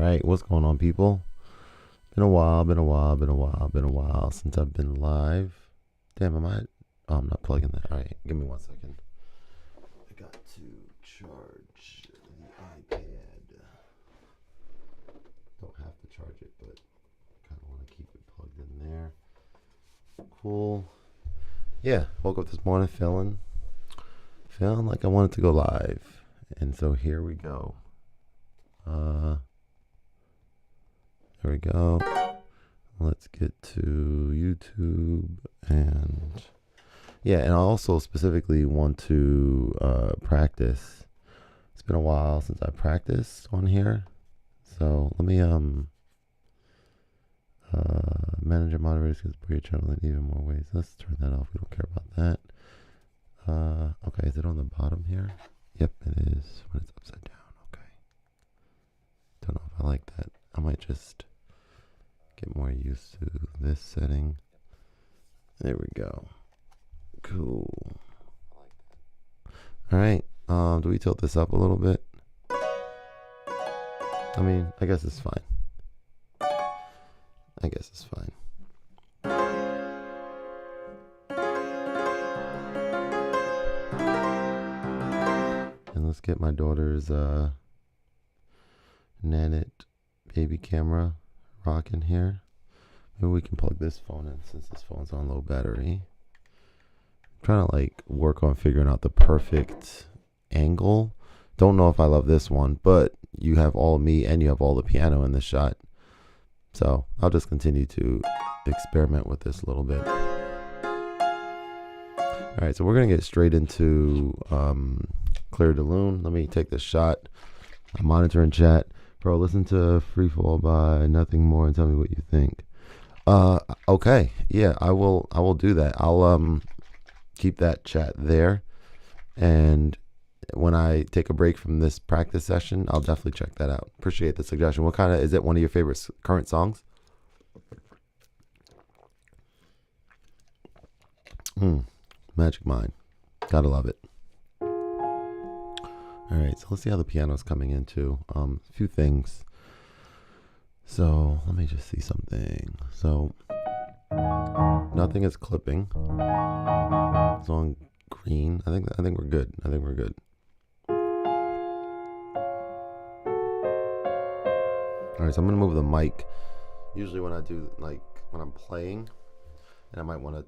right, what's going on, people? Been a while, been a while since I've been live. Damn, am I? Oh, I'm not plugging that. All right, give me 1 second. I got to charge the iPad. Don't have to charge it, but kind of want to keep it plugged in there. Cool. Yeah, woke up this morning feeling like I wanted to go live, and so here we go. There we go. Let's get to YouTube, and yeah, and I also specifically want to practice. It's been a while since I practiced on here, so let me manage your moderators can support your channel in even more ways. Let's turn that off. We don't care about that. Okay, is it on the bottom here? Yep, it is when it's upside down. Okay. Don't know if I like that. I might just get more used to this setting. There we go. Cool. All right. Do we tilt this up a little bit? I mean, I guess it's fine. And let's get my daughter's Nanit baby camera rocking here. Maybe we can plug this phone in since this phone's on low battery. I'm trying to like work on figuring out the perfect angle. Don't know if I love this one, but you have all me and you have all the piano in this shot. So I'll just continue to experiment with this a little bit. All right, so we're gonna get straight into Clear the Loon. Let me take this shot. I'm monitoring chat. Bro, listen to Free Fall by Nothing More and tell me what you think. Okay, yeah, I will do that. I'll keep that chat there, and when I take a break from this practice session, I'll definitely check that out. Appreciate the suggestion. What kind of, is it one of your favorite current songs? Magic Mind. Gotta love it. All right, so let's see how the piano's coming into. A few things. So let me just see something. So nothing is clipping. It's on green. I think we're good. All right, so I'm gonna move the mic. Usually when I do, like when I'm playing and I might want to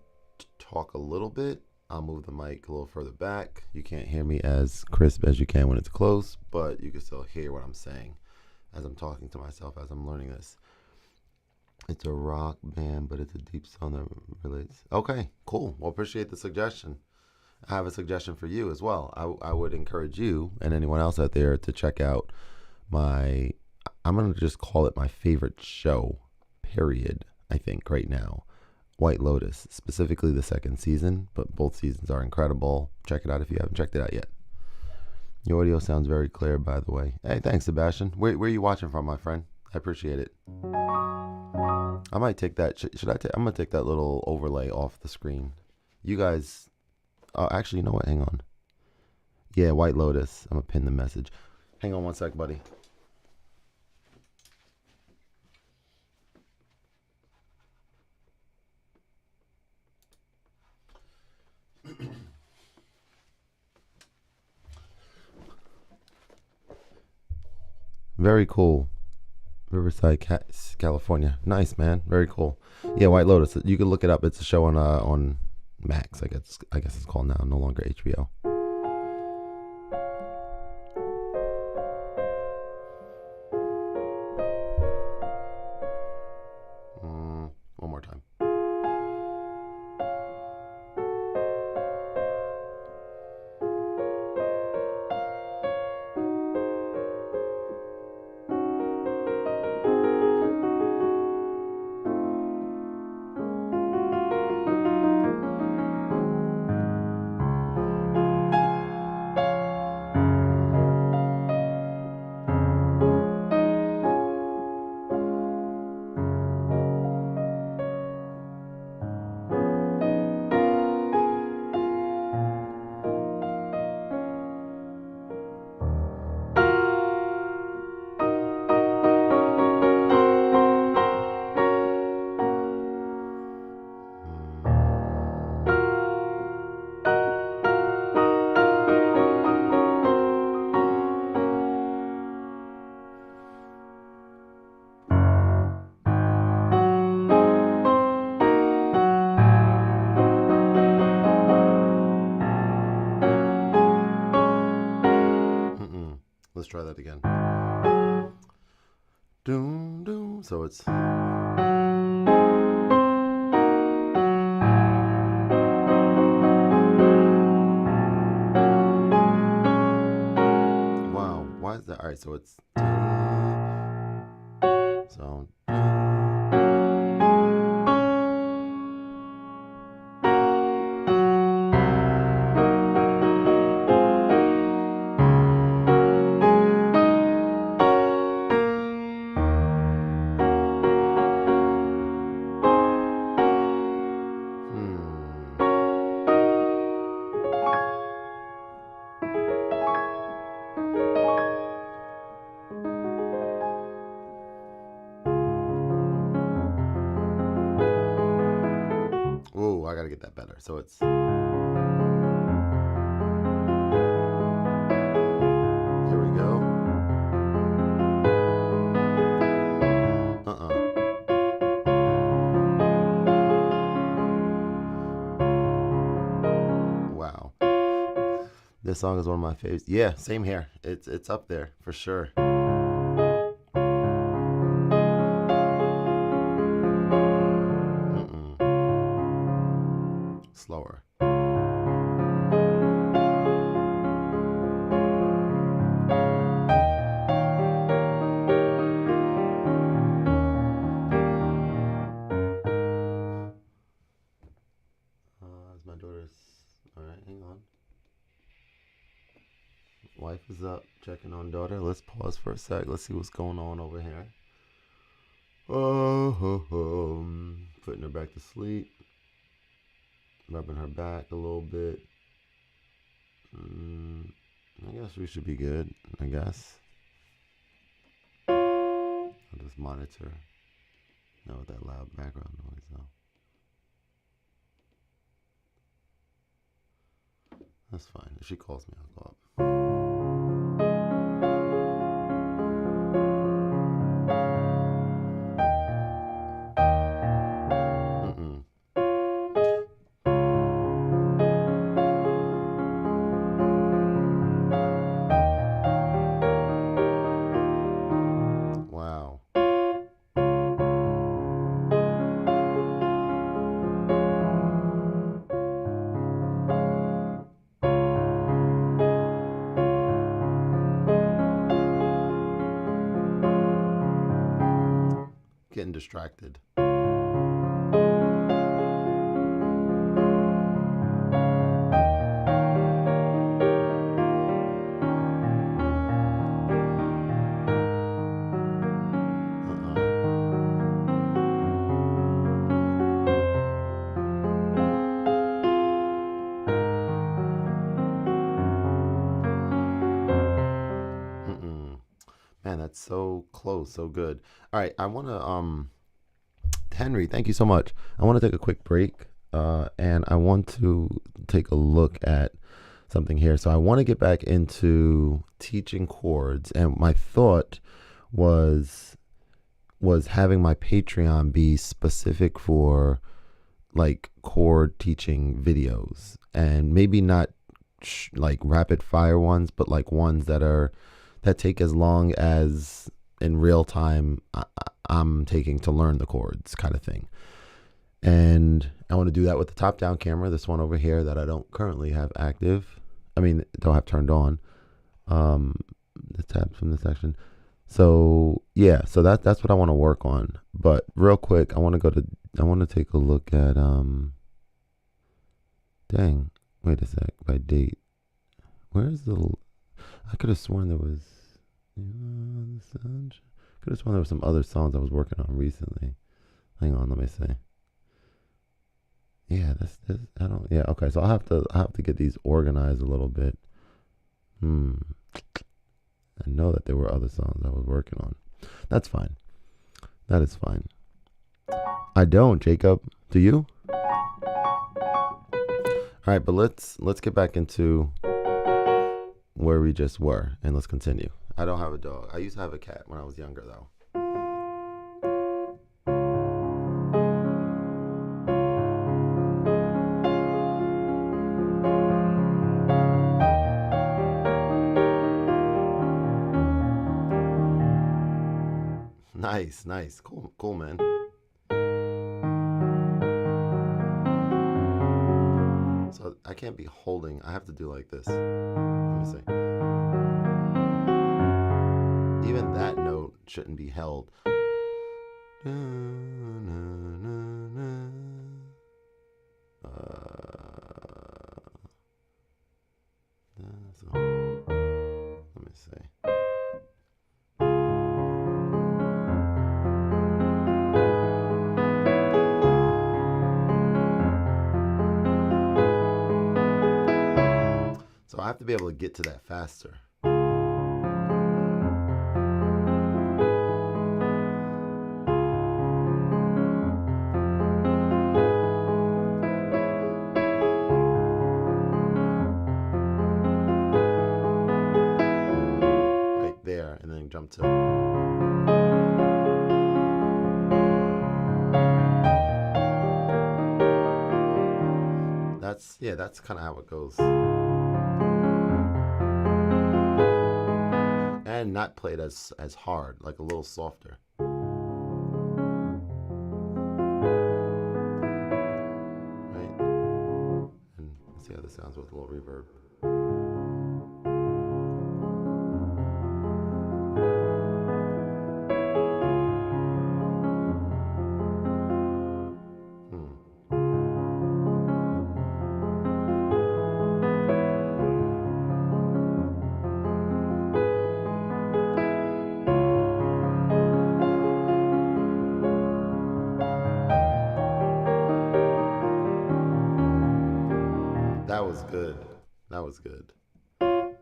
talk a little bit, I'll move the mic a little further back. You can't hear me as crisp as you can when it's close, but you can still hear what I'm saying as I'm talking to myself, as I'm learning this. It's a rock band, but it's a deep song that relates. Okay, cool. Well, appreciate the suggestion. I have a suggestion for you as well. I would encourage you and anyone else out there to check out my, I'm going to just call it my favorite show, period, I think, right now. White Lotus, specifically the second season, but both seasons are incredible. Check it out if you haven't checked it out yet. Your audio sounds very clear, by the way. Hey, thanks, Sebastian. Where are you watching from, my friend? I appreciate it. I might take that. I'm going to take that little overlay off the screen. You guys, actually, you know what? Hang on. Yeah, White Lotus. I'm going to pin the message. Hang on 1 sec, buddy. Very cool. Riverside, California. Nice, man. Very cool. Yeah, White Lotus. You can look it up. It's a show on Max. I guess it's called now. No longer HBO. One more time. try that again. Doom, doom. So it's. Wow, why is that? All right, so it's. So. Whoa, I gotta get that better. So it's. Here we go. Wow. This song is one of my favorites. Yeah, same here. It's up there for sure. Slower. Is my daughter's. All right, hang on. Wife is up, checking on daughter. Let's pause for a sec. Let's see what's going on over here. Putting her back to sleep. Rubbing her back a little bit. I guess we should be good. I guess. I'll just monitor. No, with that loud background noise though. That's fine. If she calls me, I'll go up. Wow. Getting distracted. Man, that's so close, so good. All right, I want to Henry, thank you so much. I want to take a quick break, and I want to take a look at something here. So I want to get back into teaching chords, and my thought was having my Patreon be specific for like chord teaching videos, and maybe not like rapid fire ones, but like ones that take as long as in real time I'm taking to learn the chords, kind of thing. And I want to do that with the top down camera, this one over here that I don't currently have active. I mean, don't have turned on. The tabs from this section. So yeah, so that's what I want to work on. But real quick, I want to take a look at dang, wait a sec, by date. Where's the I could have sworn there was could have sworn there were some other songs I was working on recently. Hang on, let me see. Yeah, this I don't. Yeah, okay. So I'll have to get these organized a little bit. I know that there were other songs I was working on. That's fine. That is fine. I don't, Jacob. Do you? All right, but let's get back into where we just were, and let's continue. I don't have a dog. I used to have a cat when I was younger, though. Nice, nice. Cool, cool, man. So I can't be holding. I have to do like this. Let me see. Even that note shouldn't be held. So, let me see. So I have to be able to get to that faster. Right there, and then jump to. That's kind of how it goes. And not played as hard, like a little softer. Right? And let's see how this sounds with a little reverb. That was good. That was good. And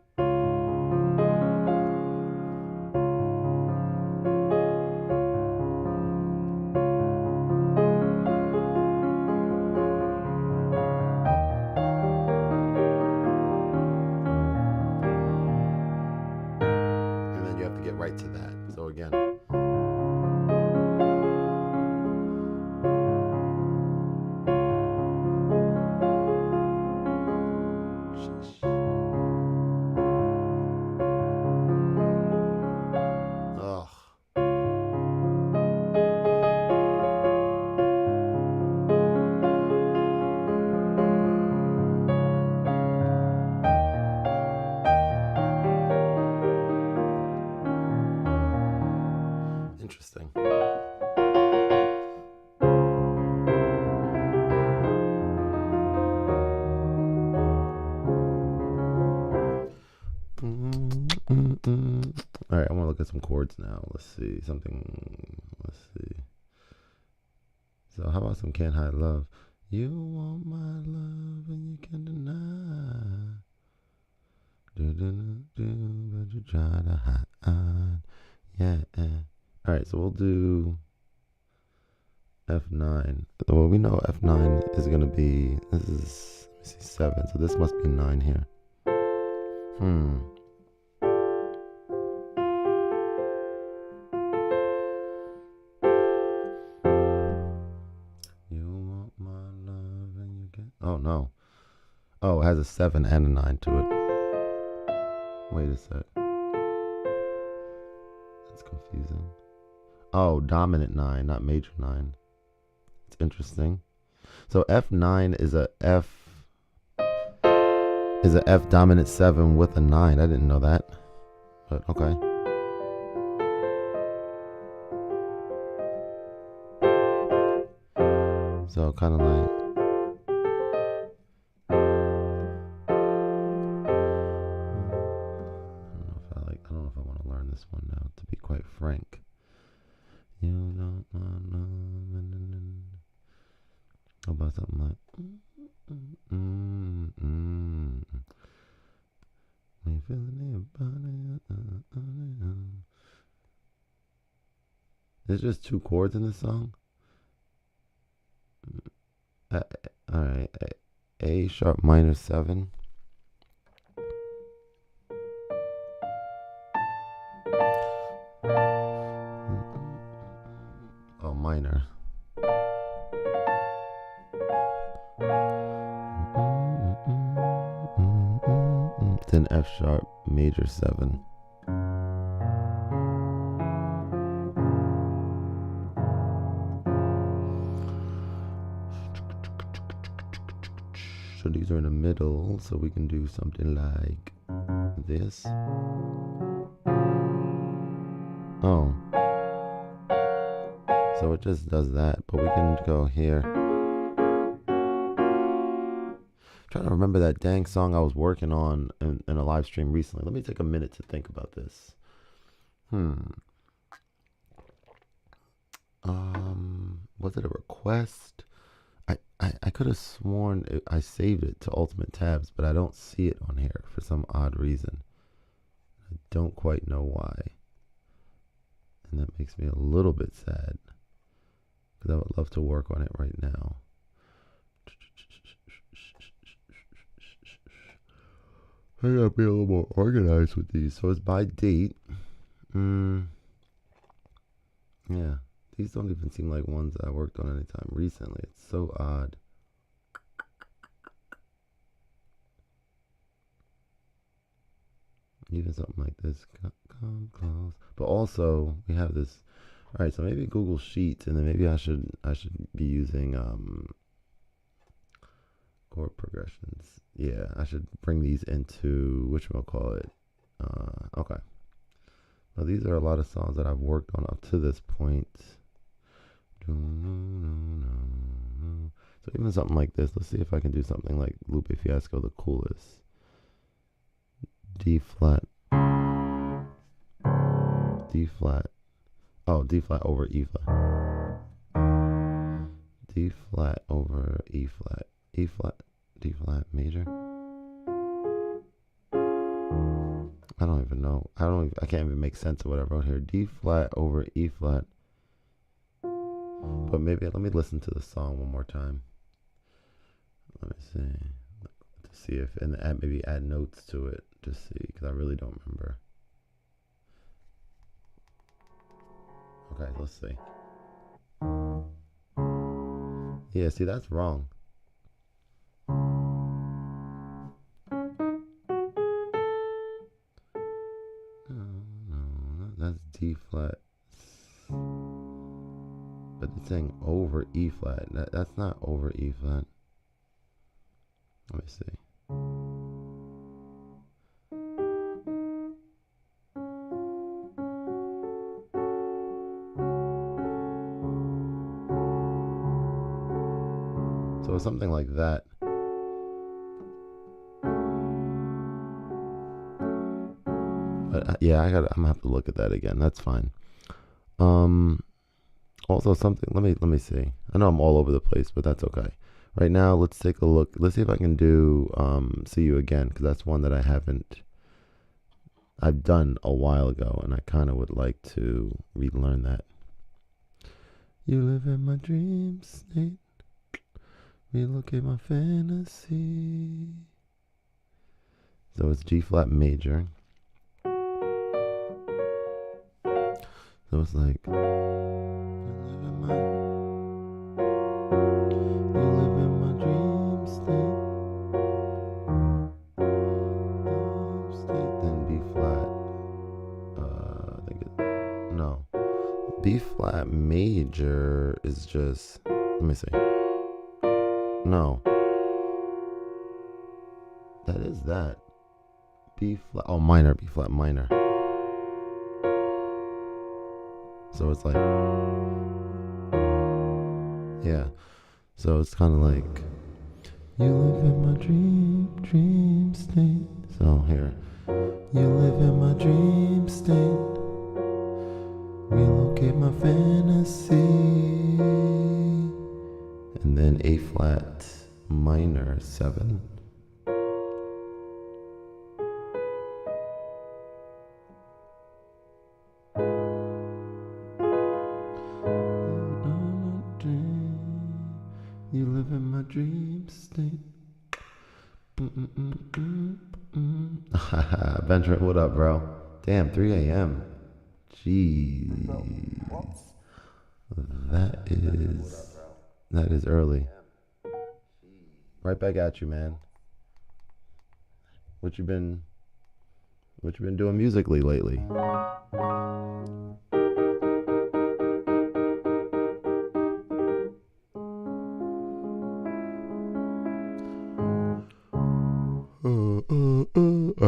then you have to get right to that. So again. Interesting. All right, I want to look at some chords now. Let's see something. Let's see. So how about some Can't Hide Love? You want my love and you can deny. But you try to hide. Yeah. All right, so we'll do F9. Well, we know F9 is going to be, this is, let me see, 7. So this must be 9 here. You want my love and you get, oh no. Oh, it has a 7 and a 9 to it. Wait a sec. That's confusing. Oh, dominant 9, not major 9. It's interesting. So F9 is a F dominant 7 with a 9. I didn't know that. But okay. So kind of like I don't know if I want to learn this one now, to be quite frank. You don't know. How about something like when you feeling your body. There's just 2 chords in this song. All right, A sharp minor 7. Oh, minor. Then F sharp major 7. sure these are in the middle, so we can do something like this. Oh. So it just does that, but we can go here. Trying to remember that dang song I was working on in a live stream recently. Let me take a minute to think about this. Was it a request? I could have sworn I saved it to Ultimate Tabs, but I don't see it on here for some odd reason. I don't quite know why. And that makes me a little bit sad, because I would love to work on it right now. I gotta be a little more organized with these. So it's by date. Yeah. These don't even seem like ones that I worked on anytime recently. It's so odd. Even something like this. Come close. But also, we have this. All right, so maybe Google Sheets, and then maybe I should be using chord progressions. Yeah, I should bring these into whichmellcall it. Okay. Now these are a lot of songs that I've worked on up to this point. So even something like this, let's see if I can do something like Lupe Fiasco, the coolest. D flat. D flat. Oh, D flat over E flat. D flat over E flat. E flat. D flat major. I don't even know. I can't even make sense of what I wrote here. D flat over E flat. But maybe let me listen to the song one more time. Let me see. To see if, and maybe add notes to it to see, because I really don't remember. Okay, let's see. Yeah, see, that's wrong. No, that's D flat. But it's saying over E flat. That's not over E flat. Let me see. So it's something like that. But yeah, I'm gonna have to look at that again. That's fine. Also something. Let me see. I know I'm all over the place, but that's okay. Right now, let's take a look. Let's see if I can do "See You Again," because that's one that I've done a while ago, and I kind of would like to relearn that. You live in my dream state. Relocate my fantasy. So it's G flat major. So it's like, you live in my dream state. Then B flat. I think no. B flat major is just, let me see. No. That is that. B flat. Oh, minor. B flat minor. So it's like, yeah. So it's kind of like, you live in my dream state. So here, you live in my dream state. Relocate my fantasy. And then A flat minor 7. You live in my dream state. Benjamin, what up, bro? Damn, 3 a.m. Jeez. That is early. Right back at you, man. What you been doing musically lately?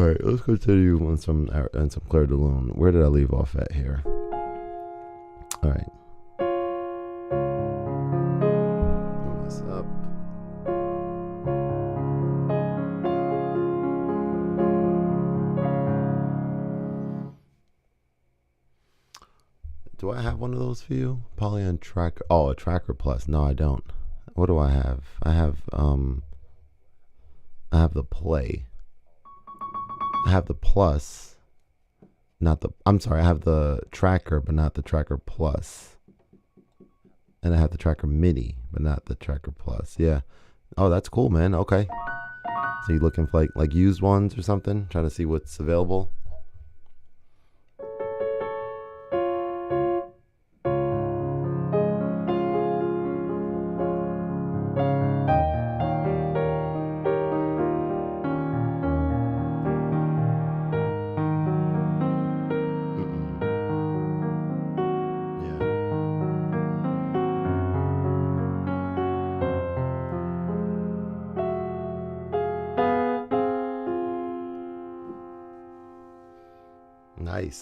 right, let's continue on some Claire de Lune. Where did I leave off at here? All right. Move this up. Do I have one of those for you? Polyon Tracker. Oh, a Tracker Plus. No, I don't. What do I have? I have the Play. I have the Plus. I have the Tracker, but not the Tracker Plus. And I have the Tracker Mini, but not the Tracker Plus. Yeah. Oh, that's cool, man. Okay. So you looking for like used ones or something? Trying to see what's available?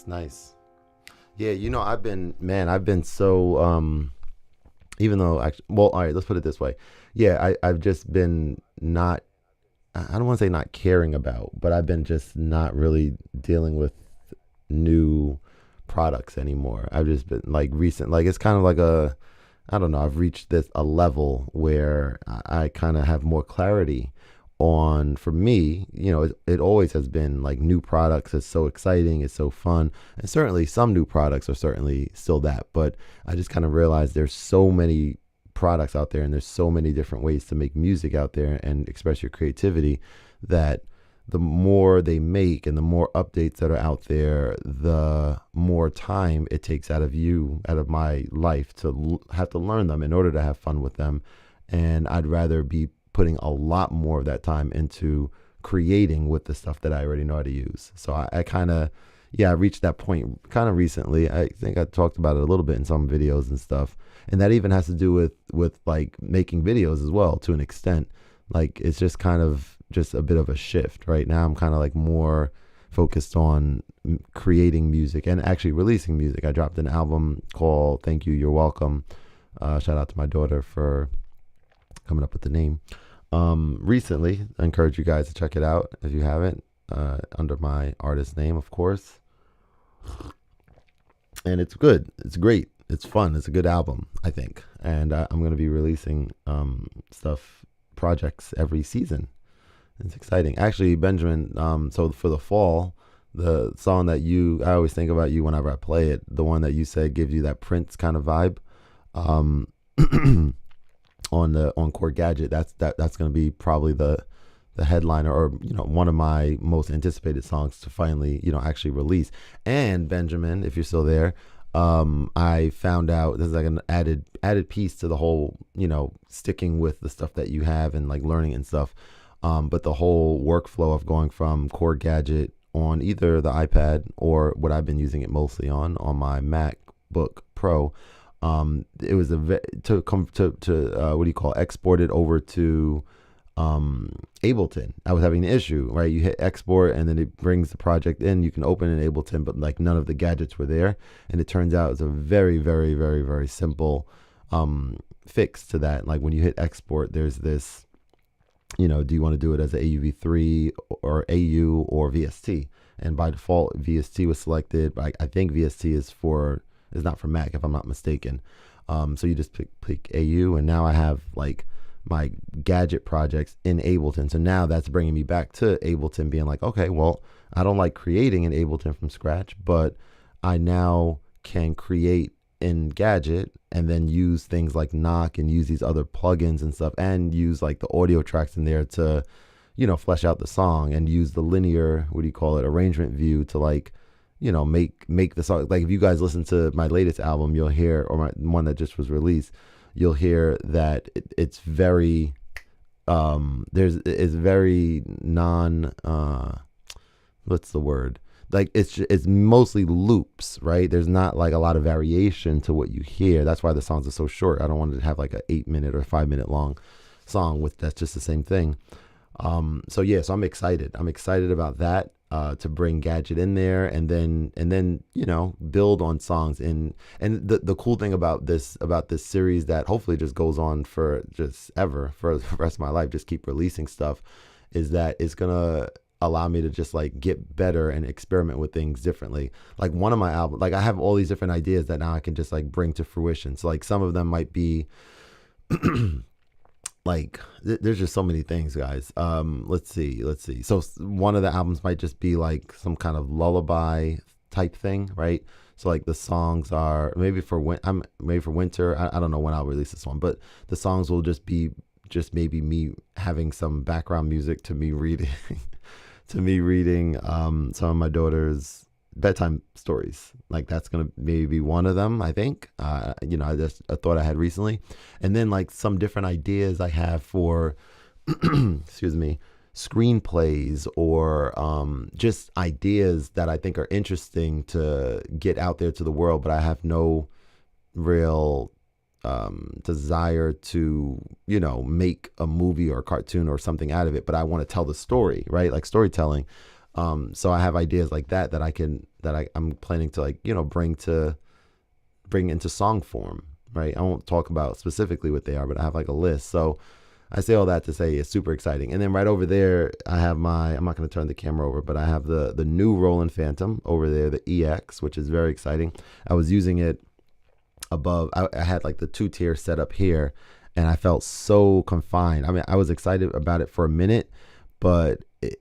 Nice. Yeah, I've been so even though actually, well, all right, let's put it this way. Yeah, I've just been not, I don't want to say not caring about, but I've been just not really dealing with new products anymore. I've just been like it's kind of like I don't know, I've reached a level where I kind of have more clarity on, for me, it always has been like new products. It's so exciting. It's so fun. And certainly some new products are certainly still that. But I just kind of realized there's so many products out there and there's so many different ways to make music out there and express your creativity, that the more they make and the more updates that are out there, the more time it takes out of my life to have to learn them in order to have fun with them. And I'd rather be putting a lot more of that time into creating with the stuff that I already know how to use. So I kind of, I reached that point kind of recently. I think I talked about it a little bit in some videos and stuff. And that even has to do with like making videos as well, to an extent. Like it's just kind of just a bit of a shift right now. I'm kind of like more focused on creating music and actually releasing music. I dropped an album called Thank You, You're Welcome. Shout out to my daughter for coming up with the name. Recently, I encourage you guys to check it out if you haven't, under my artist name, of course. And it's good. It's great. It's fun. It's a good album, I think. And I'm going to be releasing projects every season. It's exciting. Actually, Benjamin, so for the fall, the song that I always think about you whenever I play it, the one that you said gives you that Prince kind of vibe. On Core Gadget, that's going to be probably the headliner, or one of my most anticipated songs to finally actually release. And Benjamin, if you're still there, I found out this is like an added piece to the whole sticking with the stuff that you have and like learning and stuff, but the whole workflow of going from Core Gadget on either the iPad or what I've been using it mostly on my MacBook Pro. It was export it over to Ableton. I was having an issue, right? You hit export and then it brings the project in. You can open in Ableton, but like none of the gadgets were there. And it turns out it's a very, very, very, very simple fix to that. Like when you hit export, there's this, do you want to do it as a AUV3 or AU or VST? And by default, VST was selected. But I think VST is not for Mac, if I'm not mistaken. So you just pick AU, and now I have like my gadget projects in Ableton. So now that's bringing me back to Ableton, being like, okay, well, I don't like creating in Ableton from scratch, but I now can create in Gadget and then use things like Knock and use these other plugins and stuff, and use like the audio tracks in there to, flesh out the song, and use the linear, arrangement view to like, make the song. Like if you guys listen to my latest album, you'll hear, or my one that just was released, you'll hear that it's very, it's very what's the word? Like it's mostly loops, right? There's not like a lot of variation to what you hear. That's why the songs are so short. I don't want to have like an 8-minute or 5-minute long song that's just the same thing. So I'm excited. I'm excited about that. to bring Gadget in there, and then build on songs. And the cool thing about this series that hopefully just goes on for just ever for the rest of my life, just keep releasing stuff, is that it's gonna allow me to just like get better and experiment with things differently. Like one of my albums, like I have all these different ideas that now I can just like bring to fruition. So like some of them might be like there's just so many things, guys. Let's see. So one of the albums might just be like some kind of lullaby type thing, right? So like the songs are maybe for maybe for winter. I don't know when I'll release this one, but the songs will just be just maybe me having some background music to me reading some of my daughter's bedtime stories. Like that's gonna maybe be one of them, I think. Just a thought I had recently. And then like some different ideas I have for excuse me, screenplays, or just ideas that I think are interesting to get out there to the world, but I have no real desire to make a movie or a cartoon or something out of it, but I want to tell the story, right? Like storytelling. So I have ideas like that I'm planning to like bring into song form, right? I won't talk about specifically what they are, but I have like a list. So I say all that to say it's super exciting. And then right over there I have I'm not going to turn the camera over, but I have the new Roland Phantom over there, the EX, which is very exciting. I was using it above. I had like the 2-tier set up here, and I felt so confined. I mean, I was excited about it for a minute, but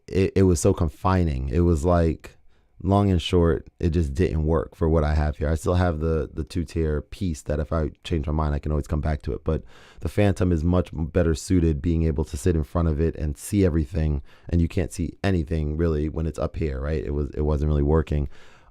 it was so confining. It was like, long and short, it just didn't work for what I have here. I still have the 2-tier piece that if I change my mind, I can always come back to it. But the Phantom is much better suited being able to sit in front of it and see everything, and you can't see anything really when it's up here, right? It wasn't really working.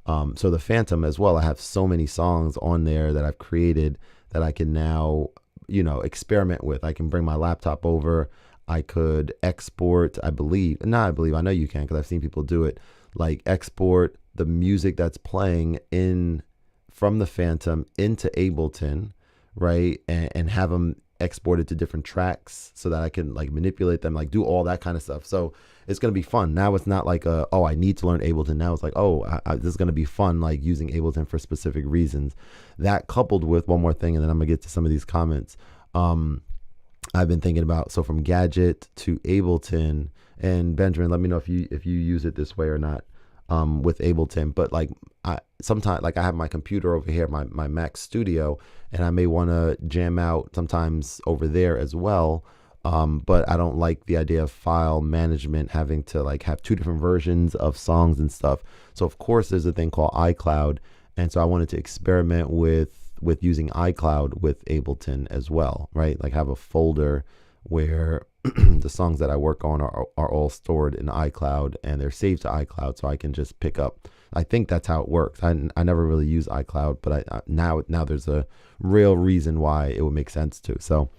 So the Phantom as well, I have so many songs on there that I've created that I can now, experiment with. I can bring my laptop over. I could export, I know you can, because I've seen people do it, like export the music that's playing from the Phantom into Ableton, right? And have them exported to different tracks so that I can like manipulate them, like do all that kind of stuff. So it's going to be fun. Now it's not like I need to learn Ableton. Now it's like, this is going to be fun, like using Ableton for specific reasons. That coupled with one more thing, and then I'm going to get to some of these comments. I've been thinking about, so from Gadget to Ableton, and Benjamin, let me know if you use it this way or not, with Ableton. But like sometimes, like I have my computer over here, my Mac Studio, and I may want to jam out sometimes over there as well. But I don't like the idea of file management, having to like have 2 different versions of songs and stuff. So of course there's a thing called iCloud, and so I wanted to experiment with using iCloud with Ableton as well, right? Like have a folder where the songs that I work on are all stored in iCloud, and they're saved to iCloud, so I can just pick up. I think that's how it works. I never really use iCloud, but now there's a real reason why it would make sense to. So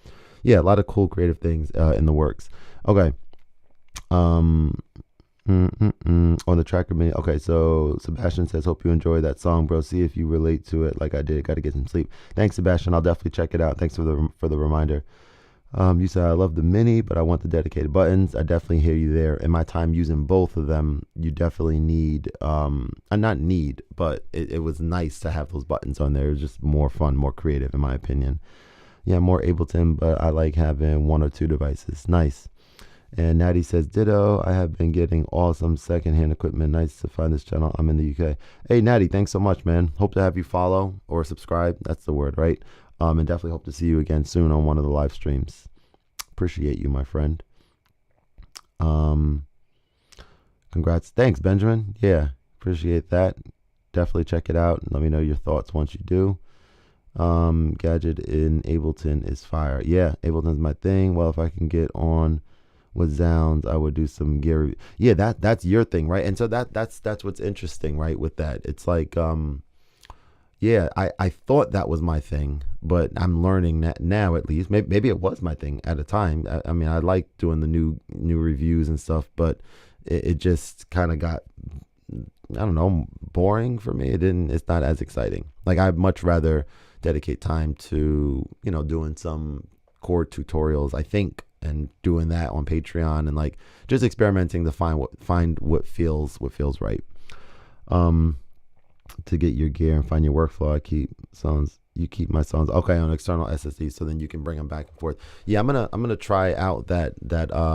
yeah, a lot of cool creative things in the works. Okay. On the tracker mini. Okay, so Sebastian says, hope you enjoy that song, bro. See if you relate to it like I did. Got to get some sleep. Thanks, Sebastian. I'll definitely check it out. Thanks for the reminder. You said, I love the mini, but I want the dedicated buttons. I definitely hear you there. In my time using both of them, you definitely need, not need, but it was nice to have those buttons on there. It was just more fun, more creative, in my opinion. Yeah, more Ableton, but I like having 1 or 2 devices. Nice. And Natty says, ditto. I have been getting awesome secondhand equipment. Nice to find this channel. I'm in the UK. Hey, Natty, thanks so much, man. Hope to have you follow or subscribe. That's the word, right? And definitely hope to see you again soon on one of the live streams. Appreciate you, my friend. Congrats. Thanks, Benjamin. Yeah, appreciate that. Definitely check it out. Let me know your thoughts once you do. Gadget in Ableton is fire. Yeah, Ableton's my thing. Well, if I can get on with Zounds, I would do some gear. Yeah, that's your thing, right? And so that's what's interesting, right? With that, it's like, yeah, I thought that was my thing, but I'm learning that now, at least. Maybe it was my thing at a time. I mean, I like doing the new reviews and stuff, but it just kind of got, I don't know, boring for me. It's not as exciting. Like, I'd much rather dedicate time to, doing some chord tutorials. I think and doing that on Patreon, and like just experimenting to find what feels right. To get your gear and find your workflow, you keep my songs okay on external SSD, so then you can bring them back and forth. Yeah, I'm gonna try out that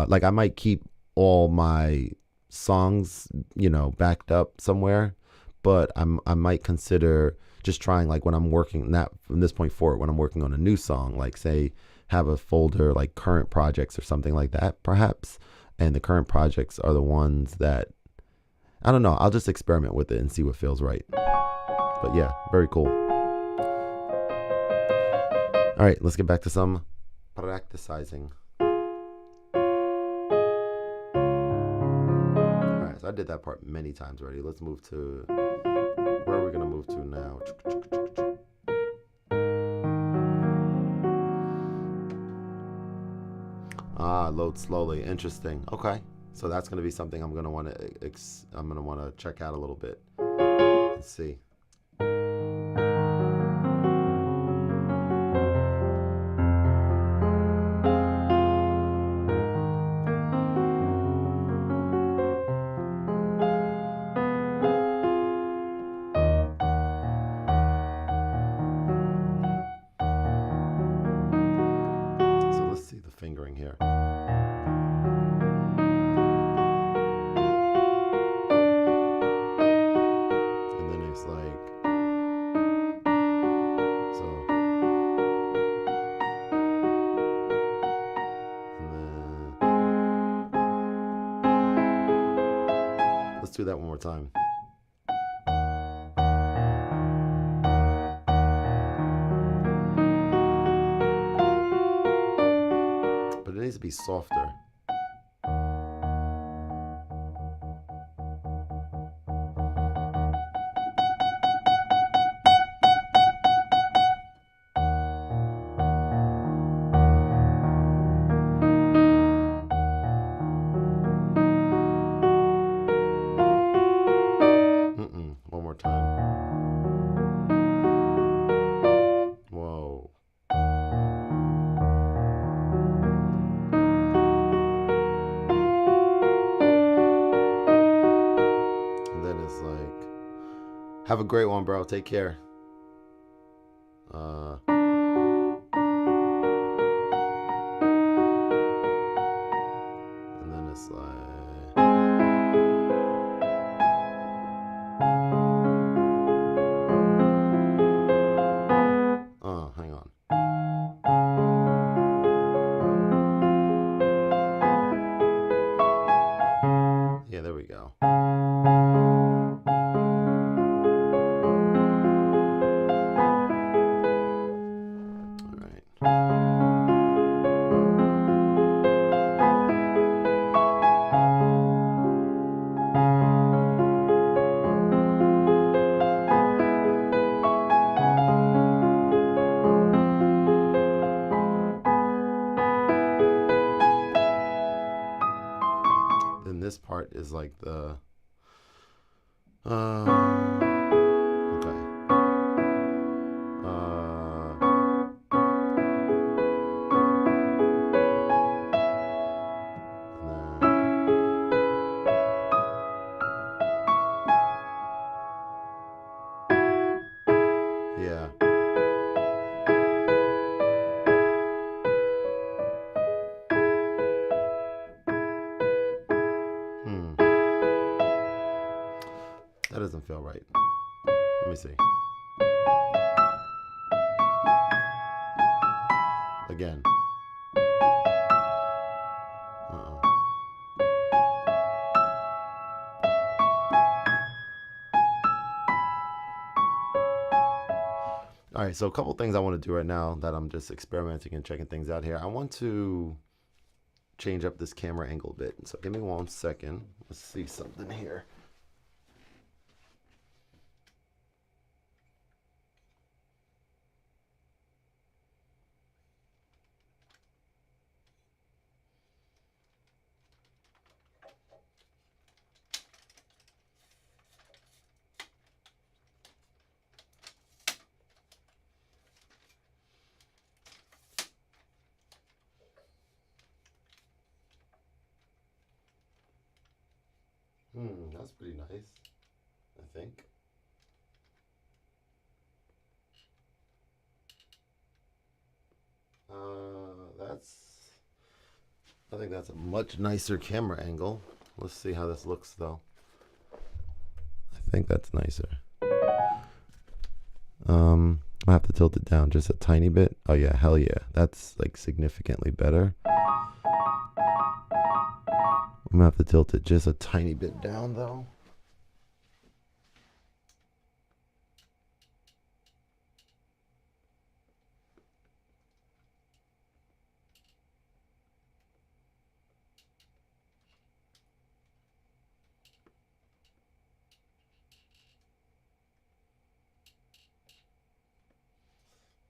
like I might keep all my songs, backed up somewhere, but I might consider just trying, like when I'm working, not from this point forward, when I'm working on a new song, like say have a folder like current projects or something like that perhaps, and the current projects are the ones that, I don't know, I'll just experiment with it and see what feels right. But yeah, very cool. All right, let's get back to some practicing. All right, so I did that part many times already. Let's move to, where are we going to move to now? Load slowly. Interesting. Okay. So that's going to be something I'm going to want to check out a little bit. Let's see. So let's see the fingering here. Let's do that one more time. But it needs to be softer. One more time. Whoa. And then it's like, have a great one, bro. Take care. And then it's like, hang on. Yeah, there we go. All right. Then this part is like the okay. Yeah. That doesn't feel right. Let me see. Again. All right, so a couple things I want to do right now that I'm just experimenting and checking things out here. I want to change up this camera angle a bit. So give me 1 second. Let's see something here. That's pretty nice, I think. That's. I think that's a much nicer camera angle. Let's see how this looks, though. I think that's nicer. I have to tilt it down just a tiny bit. Oh yeah, hell yeah, that's like significantly better. I'm gonna have to tilt it just a tiny bit down, though.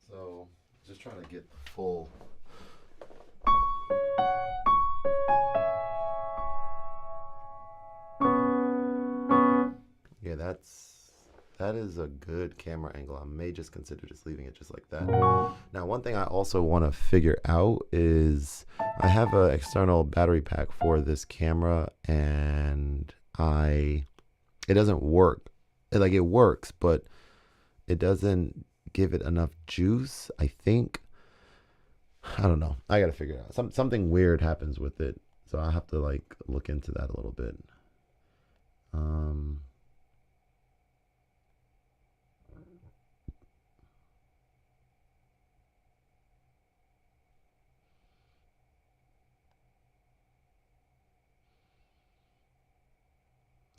So just trying to get the full. Yeah, that is a good camera angle. I may just consider just leaving it just like that. Now, one thing I also want to figure out is I have an external battery pack for this camera, and it doesn't work. Like it works, but it doesn't give it enough juice. I think. I don't know. I gotta figure it out. Something weird happens with it, so I have to like look into that a little bit. Um,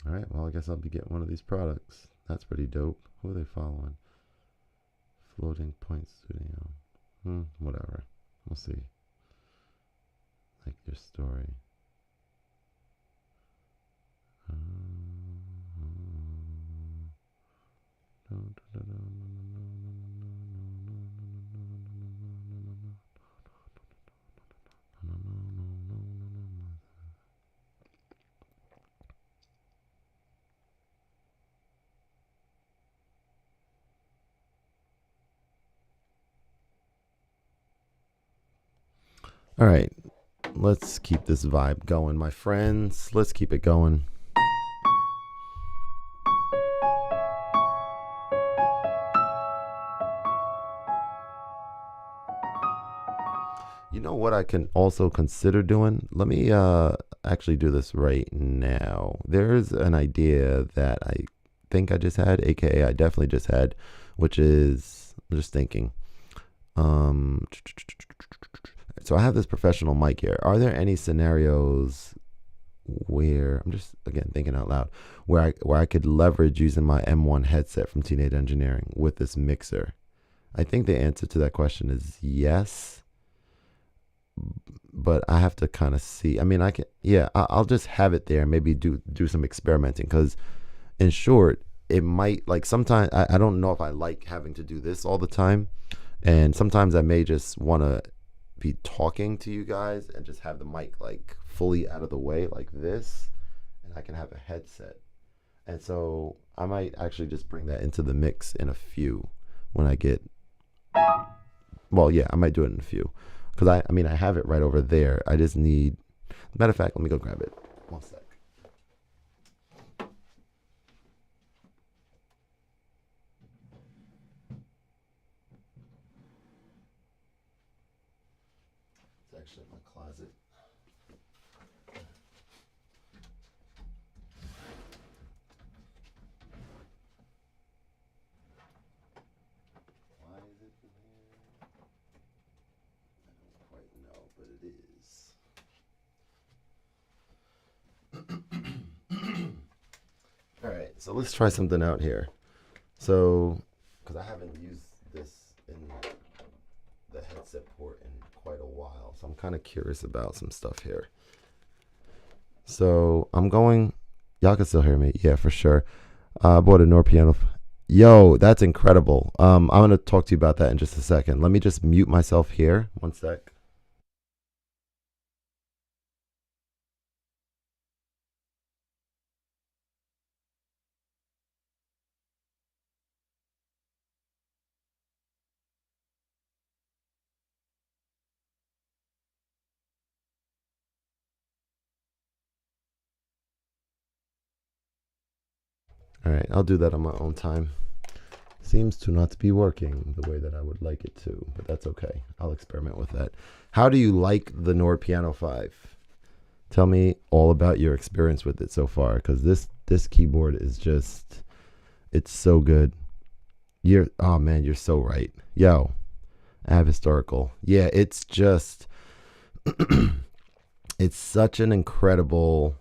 all right. Well, I guess I'll be getting one of these products. That's pretty dope. Who are they following? Floating Point Studio. Whatever. We'll see. Like your story. All right. Let's keep this vibe going, my friends. Let's keep it going. You know what I can also consider doing? Let me actually do this right now. There's an idea that I think I just had, aka I definitely just had, which is I'm just thinking. Um, so I have this professional mic here. Are there any scenarios where I'm just again thinking out loud where I could leverage using my M1 headset from Teenage Engineering with this mixer? I think the answer to that question is yes, but I have to kind of see. I mean, I can, yeah, I'll just have it there. Maybe do some experimenting because, in short, it might like sometimes I don't know if I like having to do this all the time, and sometimes I may just want to be talking to you guys and just have the mic like fully out of the way like this, and I can have a headset. And so I might actually just bring that into the mix in a few when I get. Well, yeah, I might do it in a few because I mean I have it right over there. I just need. Matter of fact, let me go grab it. One sec. It's actually in my closet. Why is it in here? I don't quite know, but it is. All right, so let's try something out here. So, because I haven't used this in the headset port in quite a while, so I'm kind of curious about some stuff here. So I'm going. Y'all can still hear me, yeah, for sure. I bought a Nord piano. Yo, that's incredible. I'm gonna talk to you about that in just a second. Let me just mute myself here. One sec. All right, I'll do that on my own time. Seems to not be working the way that I would like it to, but that's okay. I'll experiment with that. How do you like the Nord Piano 5? Tell me all about your experience with it so far, because this keyboard is just, it's so good. Oh man, you're so right. Yo, I have historical. Yeah, it's just, it's such an incredible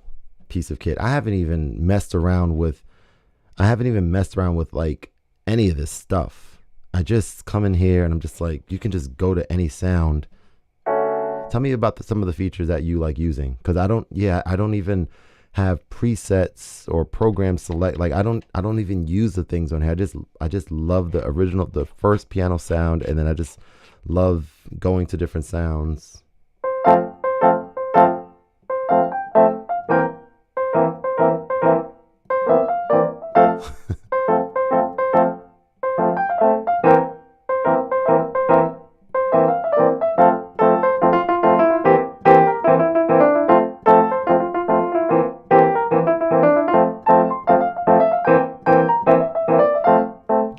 piece of kit. I haven't even messed around with like any of this stuff. I just come in here and I'm just like, you can just go to any sound. Tell me about some of the features that you like using, because I don't even have presets or program select. Like I don't even use the things on here. I just love the first piano sound, and then I just love going to different sounds.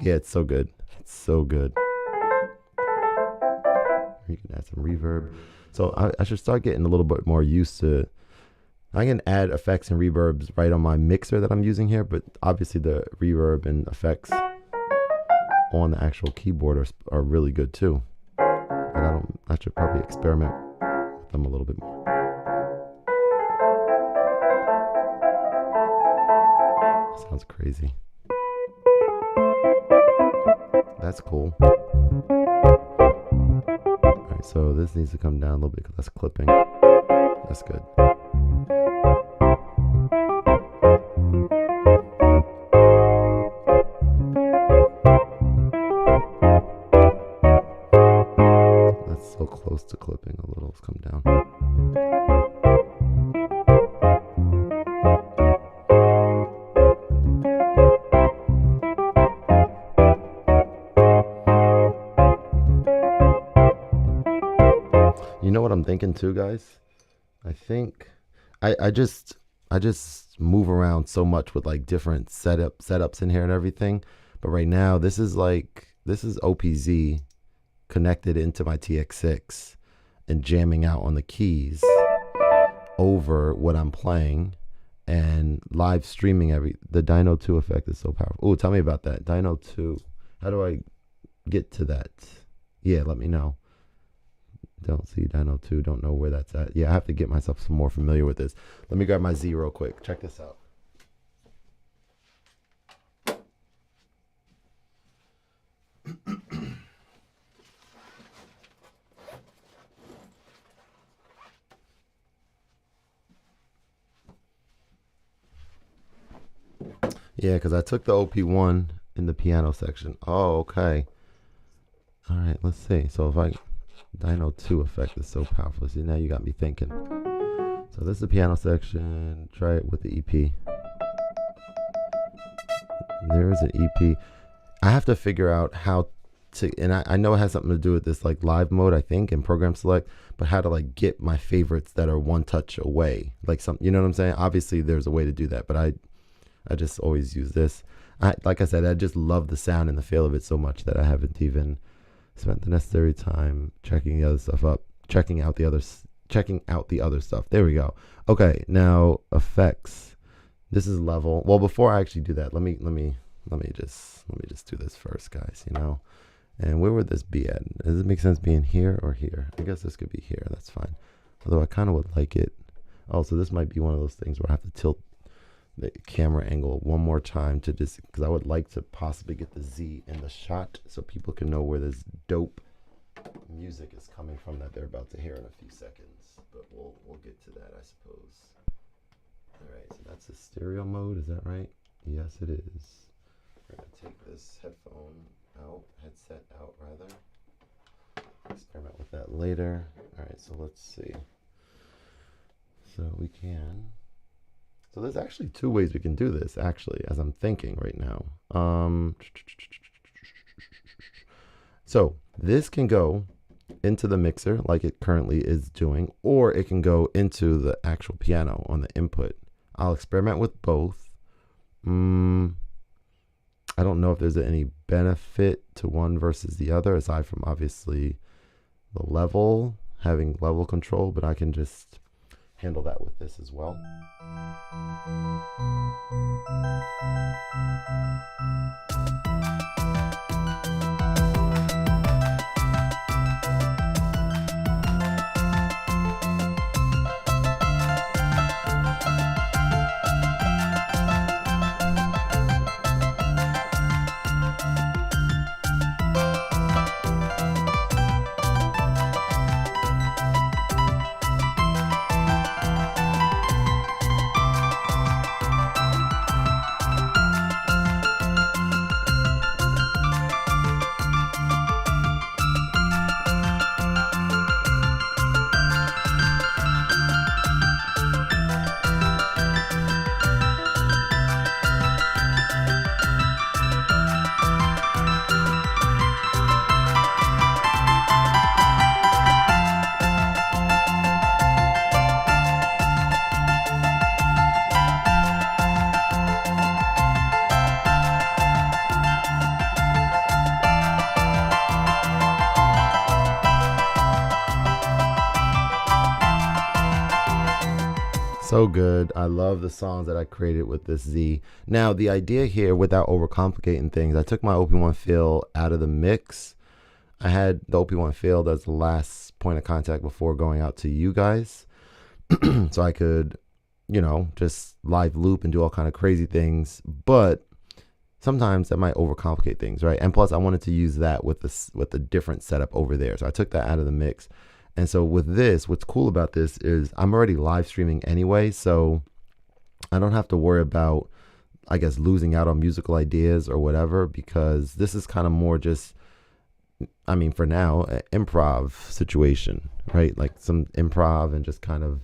Yeah, it's so good. It's so good. You can add some reverb. So I should start getting a little bit more used to. I can add effects and reverbs right on my mixer that I'm using here, but obviously the reverb and effects on the actual keyboard are really good too. But I should probably experiment with them a little bit more. Sounds crazy. That's cool. All right, so this needs to come down a little bit because that's clipping. That's good. That's so close to clipping. A little. Let's come down. You know what I'm thinking too, guys? I think I just move around so much with like different setups in here and everything. But right now, this is OPZ connected into my TX6 and jamming out on the keys over what I'm playing and live streaming the Dyno 2 effect is so powerful. Oh, tell me about that. Dyno 2. How do I get to that? Yeah, let me know. Don't see Dyno 2. Don't know where that's at. Yeah, I have to get myself some more familiar with this. Let me grab my Z real quick. Check this out. Yeah, because I took the OP1 in the piano section. Oh, okay. All right, let's see. So if Dyno 2 effect is so powerful. See, now you got me thinking. So this is the piano section. Try it with the EP. There is an EP. I have to figure out how to, and I know it has something to do with this like live mode, I think, and program select, but how to like get my favorites that are one touch away. Like you know what I'm saying? Obviously there's a way to do that, but I just always use this. Like I said, I just love the sound and the feel of it so much that I haven't even spent the necessary time checking the other stuff up, checking out the other stuff. There we go. Okay, now effects. This is level. Well, before I actually do that, let me just do this first, guys. You know, and where would this be at? Does it make sense being here or here? I guess this could be here. That's fine. Although I kind of would like it. Oh, so this might be one of those things where I have to tilt the camera angle one more time to just, because I would like to possibly get the Z in the shot so people can know where this dope music is coming from that they're about to hear in a few seconds. But we'll get to that, I suppose. All right, so that's the stereo mode. Is that right? Yes, it is. We're gonna take this headset out rather. Experiment with that later. All right, so let's see. So we can. So there's actually two ways we can do this, actually, as I'm thinking right now. So this can go into the mixer like it currently is doing, or it can go into the actual piano on the input. I'll experiment with both. I don't know if there's any benefit to one versus the other, aside from obviously the level, having level control, but I can just handle that with this as well. So good. I love the songs that I created with this Z. Now, the idea here, without overcomplicating things, I took my OP1 fill out of the mix. I had the OP1 field as the last point of contact before going out to you guys. So I could, just live loop and do all kind of crazy things. But sometimes that might overcomplicate things, right? And plus, I wanted to use that with a different setup over there. So I took that out of the mix. And so with this, what's cool about this is I'm already live streaming anyway, so I don't have to worry about, I guess, losing out on musical ideas or whatever, because this is kind of more just, for now, an improv situation, right? Like some improv and just kind of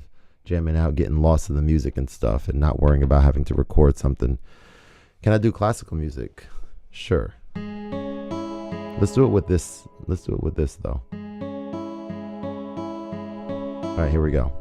jamming out, getting lost in the music and stuff and not worrying about having to record something. Can I do classical music? Sure. Let's do it with this. Let's do it with this, though. All right, here we go.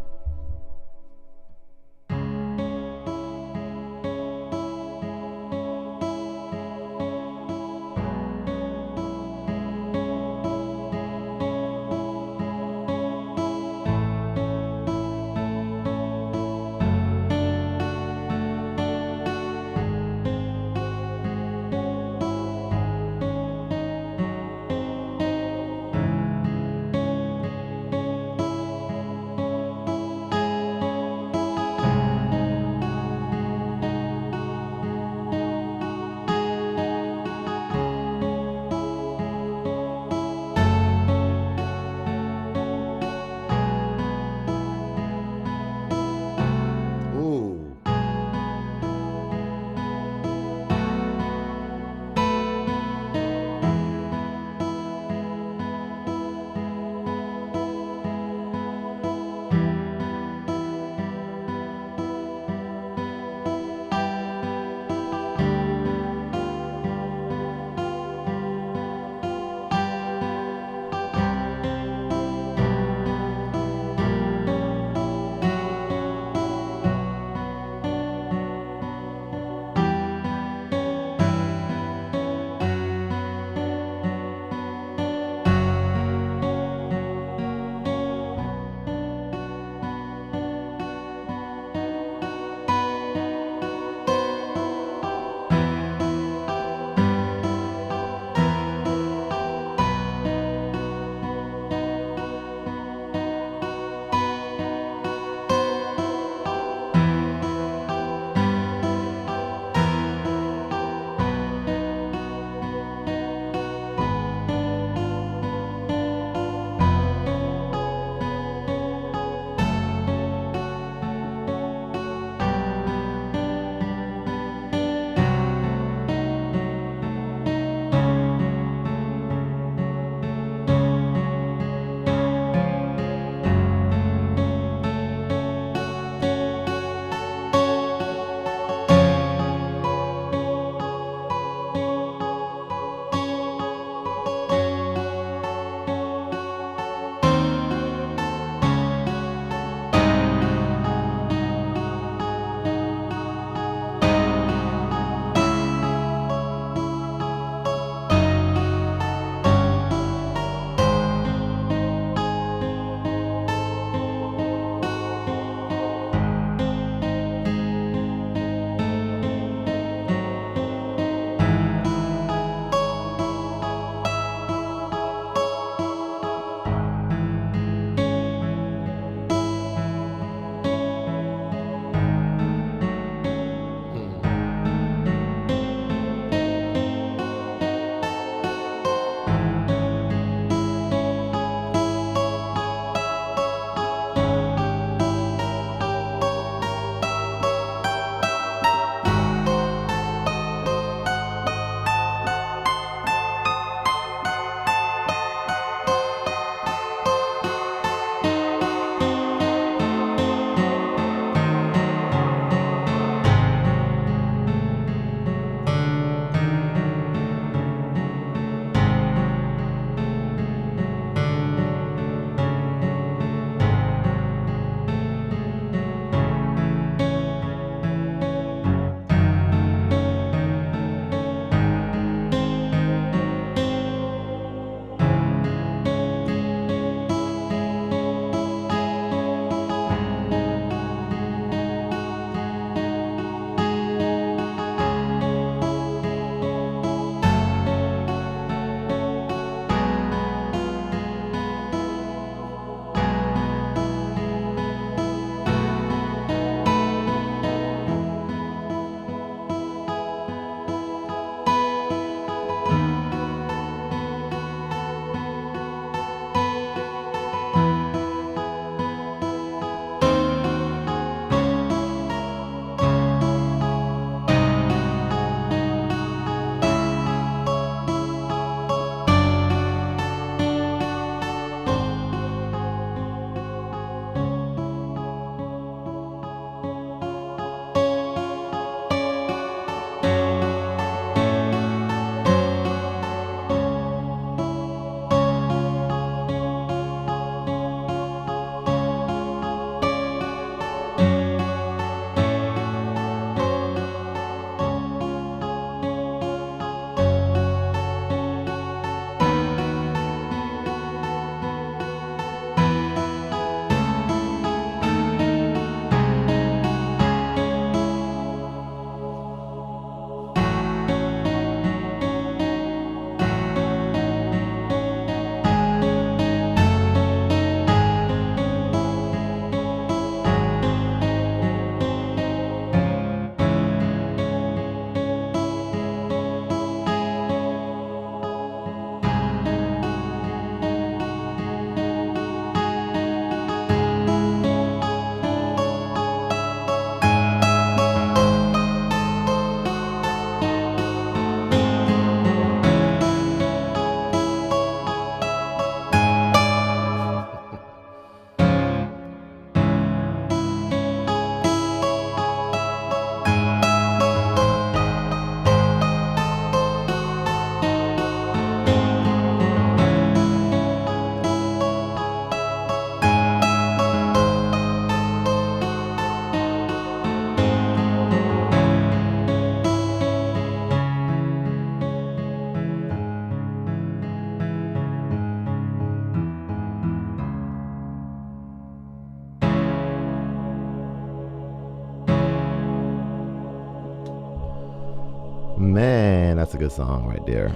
Man, that's a good song right there.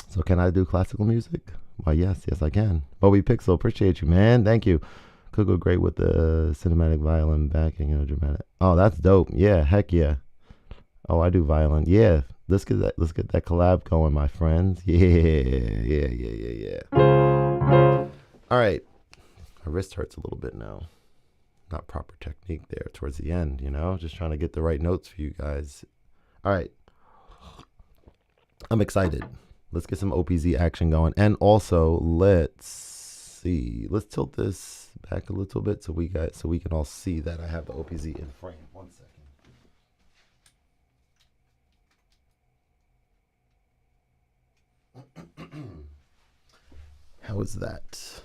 So can I do classical music? Why, yes, I can. Bowie Pixel, appreciate you, man. Thank you. Could go great with the cinematic violin backing and dramatic. Oh, that's dope. Yeah, heck yeah. Oh, I do violin. Yeah, let's get that collab going, my friends. Yeah. All right. My wrist hurts a little bit now. Not proper technique there towards the end, just trying to get the right notes for you guys. All right. I'm excited. Let's get some OPZ action going. And also, let's see. Let's tilt this back a little bit so we can all see that I have the OPZ in frame. 1 second. How is that?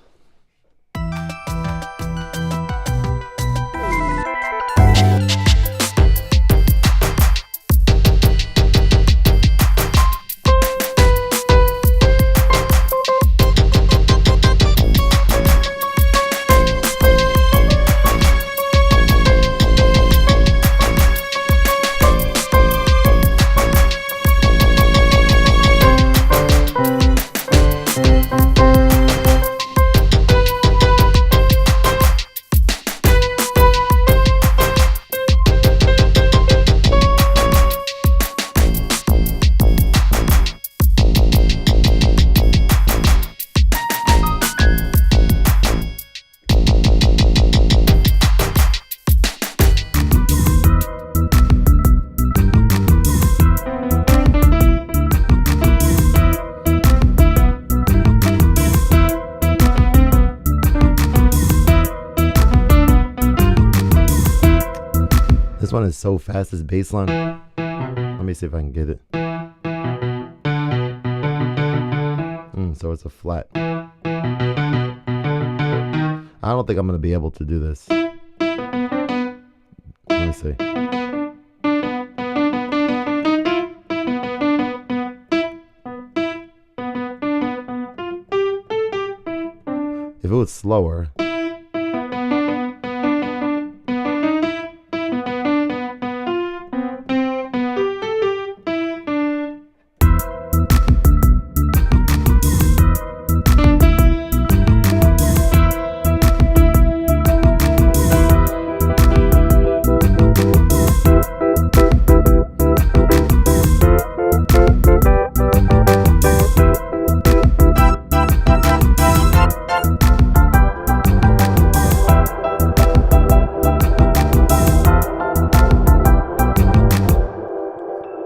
This one is so fast, this bass line. Let me see if I can get it. So it's a flat. I don't think I'm going to be able to do this. Let me see. If it was slower.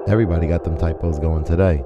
Everybody got them typos going today.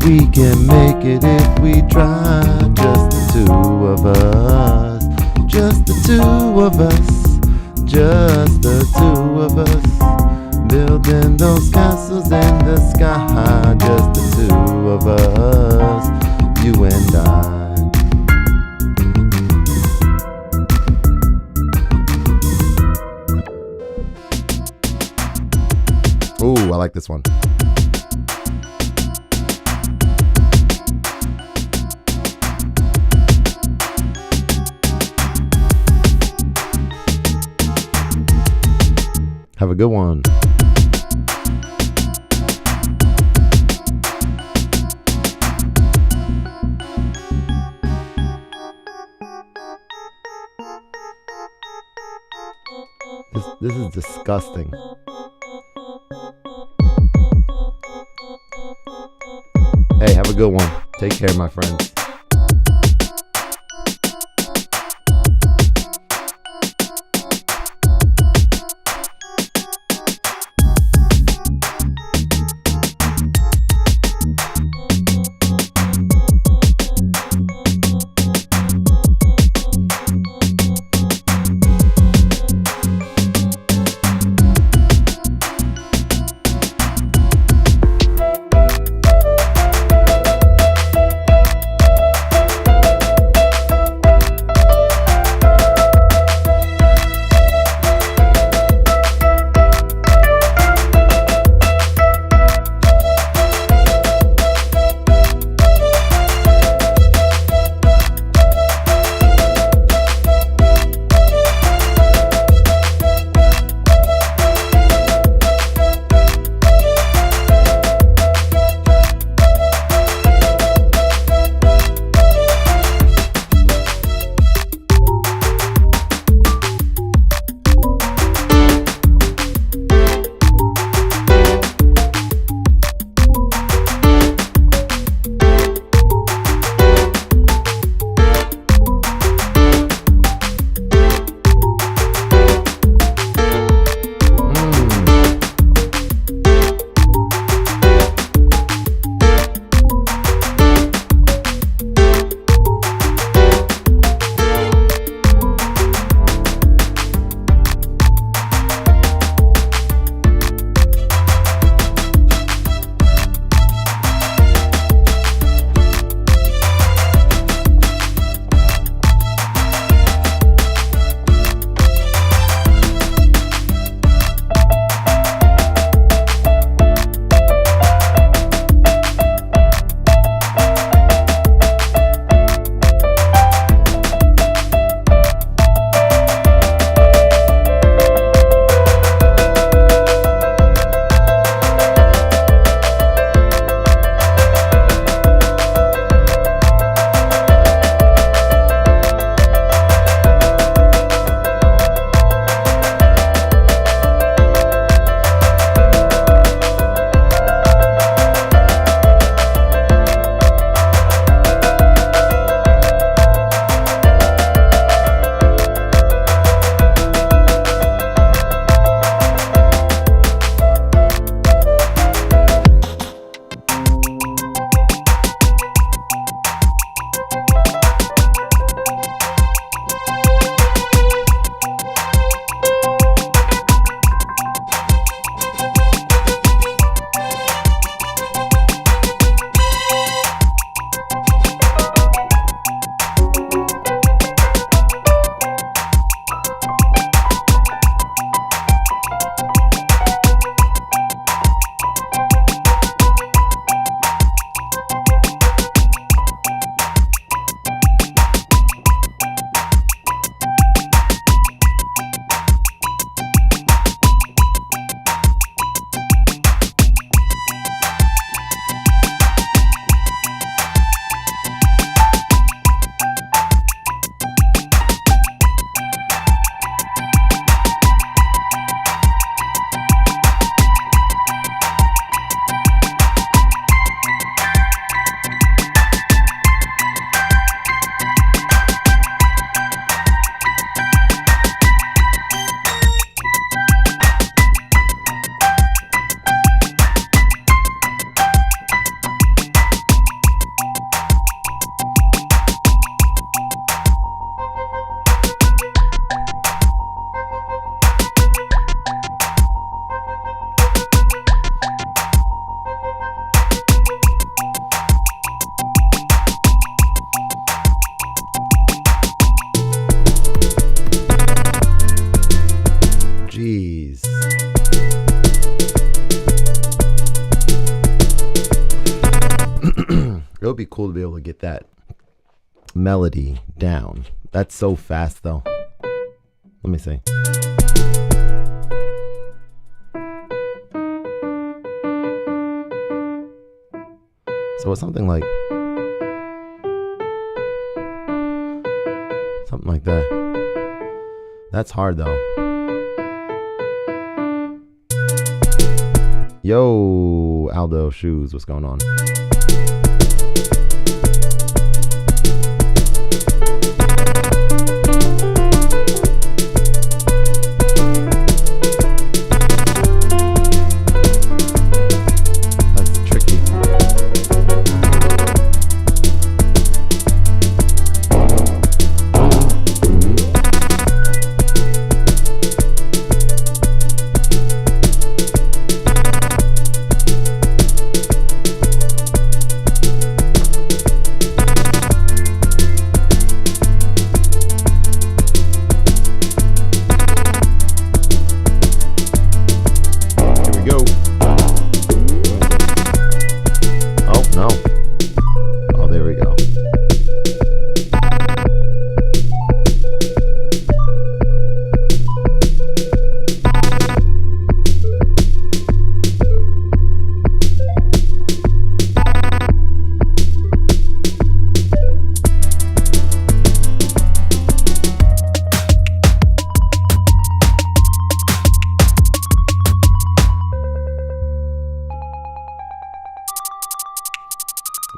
We can make it if we try, just the two of us. two of us, just the two of us, building those castles in the sky. Just the two of us, you and I. Ooh, I like this one. Have a good one. This is disgusting. Hey, have a good one. Take care, my friends. be cool to be able to get that melody down. That's so fast though. Let me see. So it's something like that. That's hard though. Yo, Aldo Shoes, what's going on?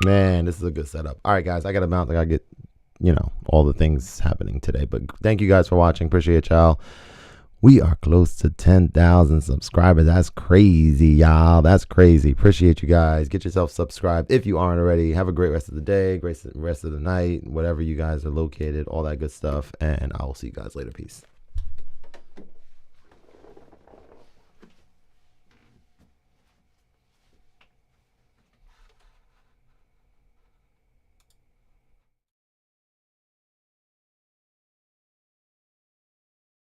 Man, this is a good setup. All right, guys, I got to bounce. I got to get, all the things happening today. But thank you guys for watching. Appreciate y'all. We are close to 10,000 subscribers. That's crazy, y'all. That's crazy. Appreciate you guys. Get yourself subscribed if you aren't already. Have a great rest of the day, great rest of the night, whatever you guys are located, all that good stuff. And I will see you guys later. Peace.